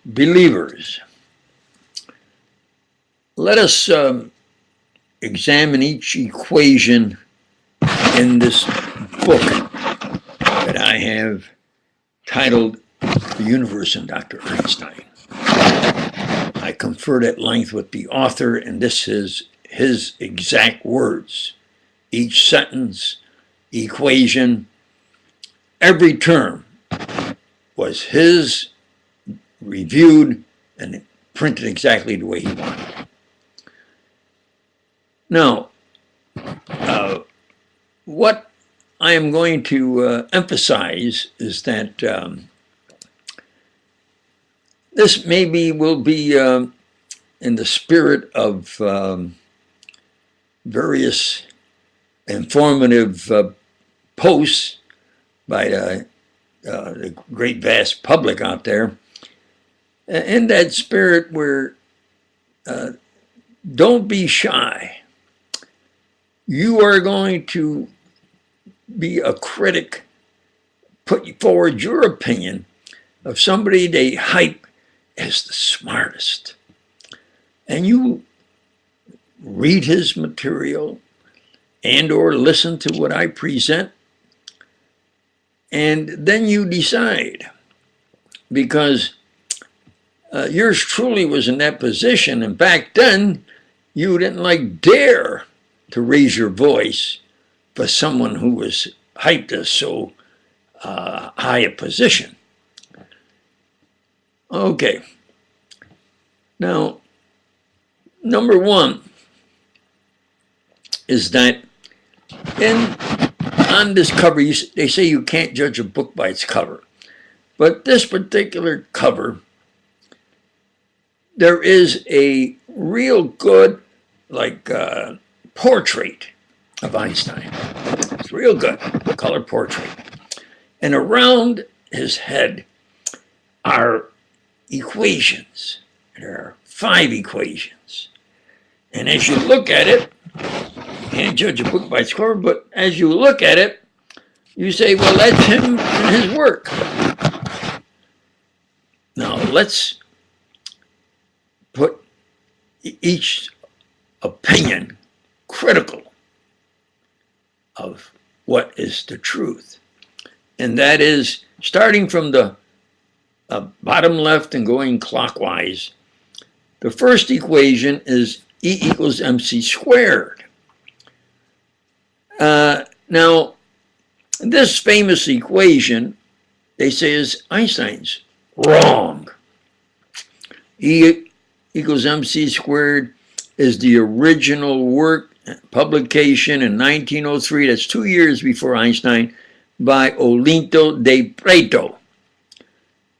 Believers, let us examine each equation in this book that I have titled The Universe and Dr. Einstein. I conferred at length with the author, and this is his exact words. Each sentence, equation, every term was his, reviewed, and printed exactly the way he wanted. Now, what I am going to emphasize is that this maybe will be in the spirit of various informative posts by the great vast public out there, in that spirit where don't be shy. You are going to be a critic, put forward your opinion of somebody they hype as the smartest. And you read his material and or listen to what I present, and then you decide. Because yours truly was in that position, and back then you didn't dare to raise your voice for someone who was hyped as so high a position. Okay. Now, number one is that on this cover, they say you can't judge a book by its cover. But this particular cover, there is a real good, portrait of Einstein. It's real good, color portrait. And around his head are equations. There are 5 equations. And as you look at it, you can't judge a book by its cover, but as you look at it, you say, well, that's him and his work. Now, let's put each opinion critical of what is the truth. And that is, starting from the bottom left and going clockwise, the first equation is E equals mc squared. Now, this famous equation, they say, is Einstein's. Wrong. E equals mc squared is the original work, publication in 1903, that's 2 years before Einstein, by Olinto de Preto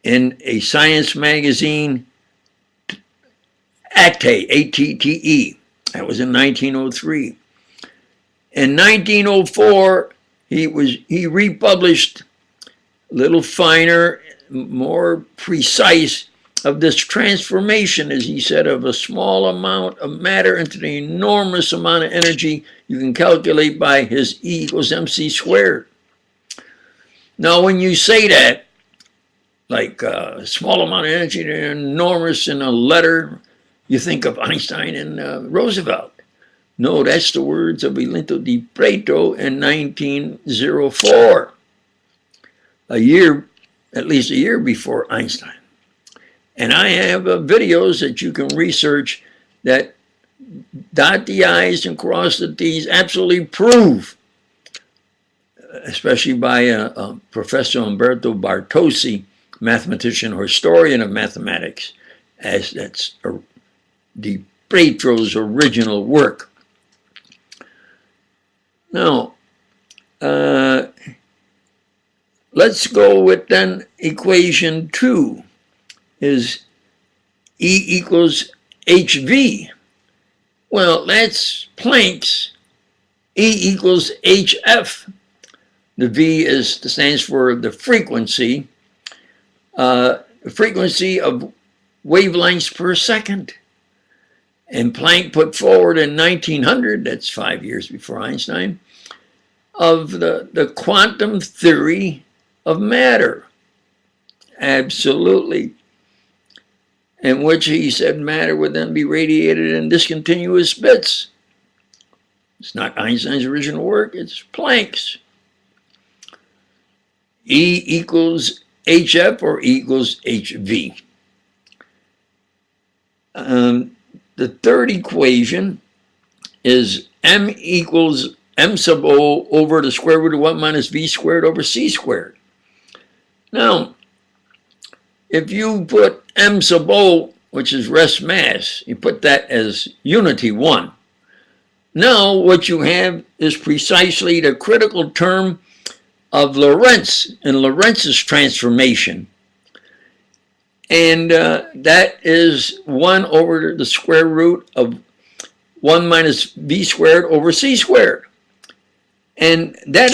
in a science magazine, ATTE, A-T-T-E. That was in 1903. In 1904, he republished a little finer, more precise, of this transformation, as he said, of a small amount of matter into the enormous amount of energy you can calculate by his E equals mc squared. Now, when you say that, like a small amount of energy, enormous in a letter, you think of Einstein and Roosevelt. No, that's the words of Olinto de Preto in 1904, at least a year before Einstein. And I have videos that you can research that dot the I's and cross the T's, absolutely prove, especially by Professor Umberto Bartosi, mathematician or historian of mathematics, as that's de Preto's original work. Now, let's go with then equation 2. Is E equals HV. Well, that's Planck's E equals HF. The V stands for the frequency of wavelengths per second. And Planck put forward in 1900, that's 5 years before Einstein, of the quantum theory of matter. Absolutely. in which he said matter would then be radiated in discontinuous bits. It's not Einstein's original work, it's Planck's. E equals HF or E equals HV. The third equation is M equals M sub O over the square root of 1 minus V squared over C squared. Now, if you put M sub O, which is rest mass, you put that as unity 1. Now what you have is precisely the critical term of Lorentz and Lorentz's transformation. And that is 1 over the square root of 1 minus V squared over C squared. And that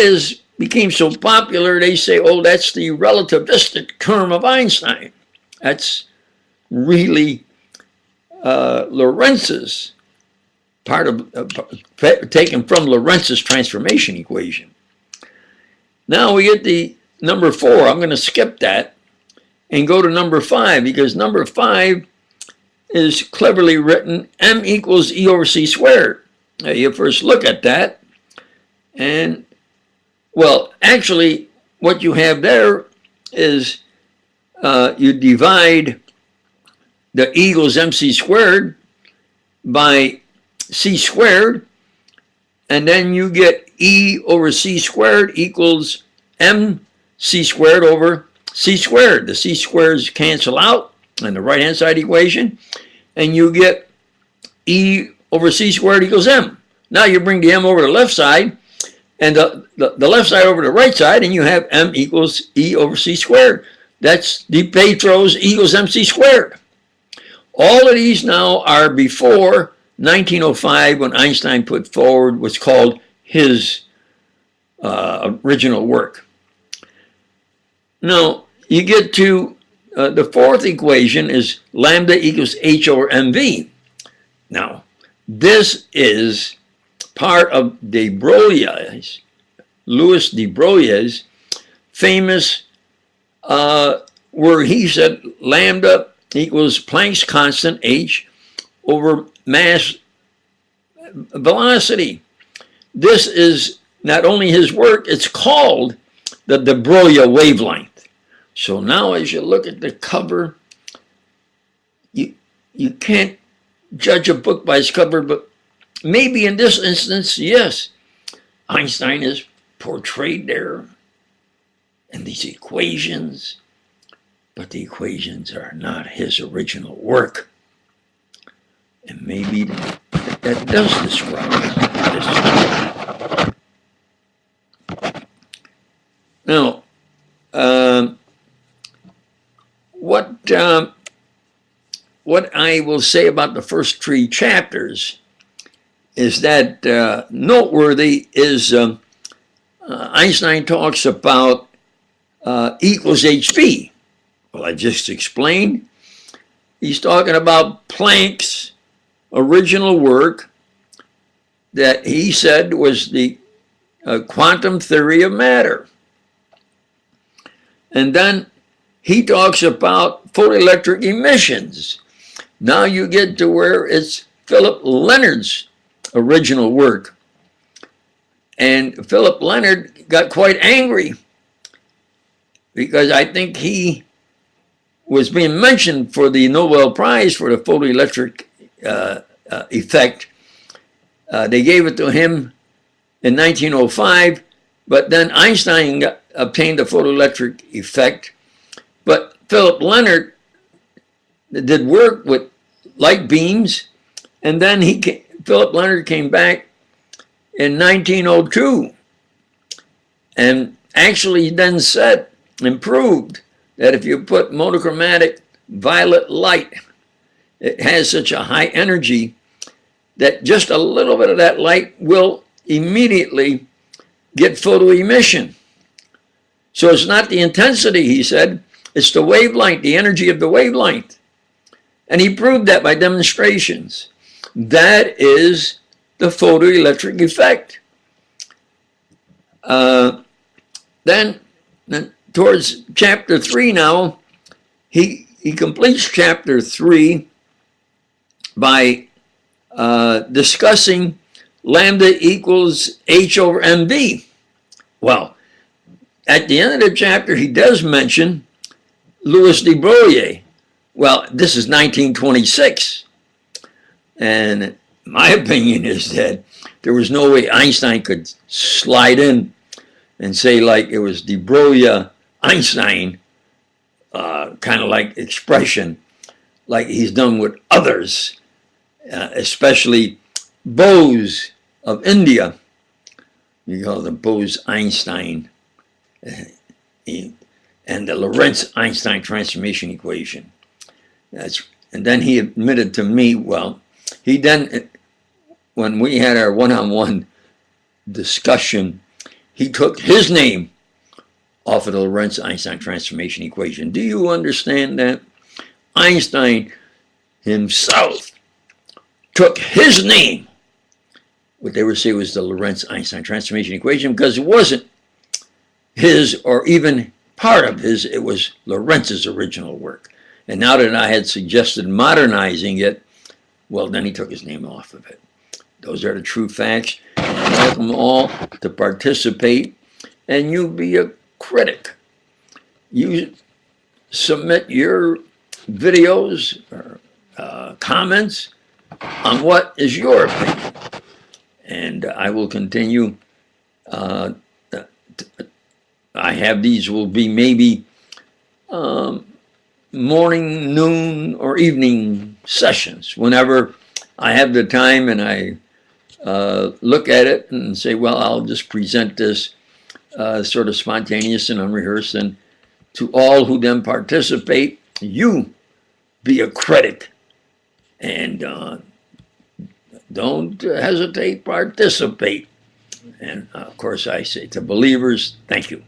became so popular, they say, oh, that's the relativistic term of Einstein. That's really Lorentz's part of, taken from Lorentz's transformation equation. Now we get the number 4. I'm going to skip that and go to number 5, because number 5 is cleverly written, M equals E over C squared. Now you first look at that, and well, actually what you have there is you divide the E equals MC squared by C squared, and then you get E over C squared equals MC squared over C squared. The C squares cancel out on the right-hand side equation, and you get E over C squared equals M. Now you bring the M over to the left side, and the left side over to the right side, and you have M equals E over C squared. That's De Petro's E equals MC squared. All of these now are before 1905, when Einstein put forward what's called his original work. Now, you get to the fourth equation is lambda equals H over mv. Now, this is part of de Broglie's, Louis de Broglie's famous, where he said lambda equals Planck's constant H over mass velocity. This is not only his work, it's called the de Broglie wavelength. So now as you look at the cover, you can't judge a book by its cover, but maybe in this instance, yes, Einstein is portrayed there in these equations, but the equations are not his original work. And maybe that does describe this. Now, what I will say about the first 3 chapters is that noteworthy is Einstein talks about equals HV. Well, I just explained. He's talking about Planck's original work that he said was the quantum theory of matter. And then he talks about photoelectric emissions. Now you get to where it's Philip Leonard's original work. And Philip Leonard got quite angry because I think he was being mentioned for the Nobel Prize for the photoelectric effect. They gave it to him in 1905, but then Einstein obtained the photoelectric effect. But Philip Leonard did work with light beams, and then Philip Leonard came back in 1902 and actually then said and proved that if you put monochromatic violet light, it has such a high energy that just a little bit of that light will immediately get photo emission. So it's not the intensity, he said, it's the wavelength, the energy of the wavelength. And he proved that by demonstrations. That is the photoelectric effect. Then towards chapter 3 now, he he completes chapter 3 by discussing lambda equals h over mv. Well, at the end of the chapter, he does mention Louis de Broglie. Well, this is 1926. And my opinion is that there was no way Einstein could slide in and say, like, it was de Broglie Einstein kind of like expression, like he's done with others, especially Bose of India. You call the Bose-Einstein and the Lorentz-Einstein transformation equation. And then he admitted to me, well, he then, when we had our one-on-one discussion, he took his name off of the Lorentz-Einstein transformation equation. Do you understand that? Einstein himself took his name, what they would say was the Lorentz-Einstein transformation equation, because it wasn't his or even part of his, it was Lorentz's original work. And now that I had suggested modernizing it, well, then he took his name off of it. Those are the true facts. I welcome all to participate, and you be a critic. You submit your videos or comments on what is your opinion, and I will continue. I have these will be maybe morning, noon, or evening sessions whenever I have the time and I look at it and say, well, I'll just present this sort of spontaneous and unrehearsed, and to all who then participate, you be a critic and don't hesitate, participate. And of course I say to believers, thank you.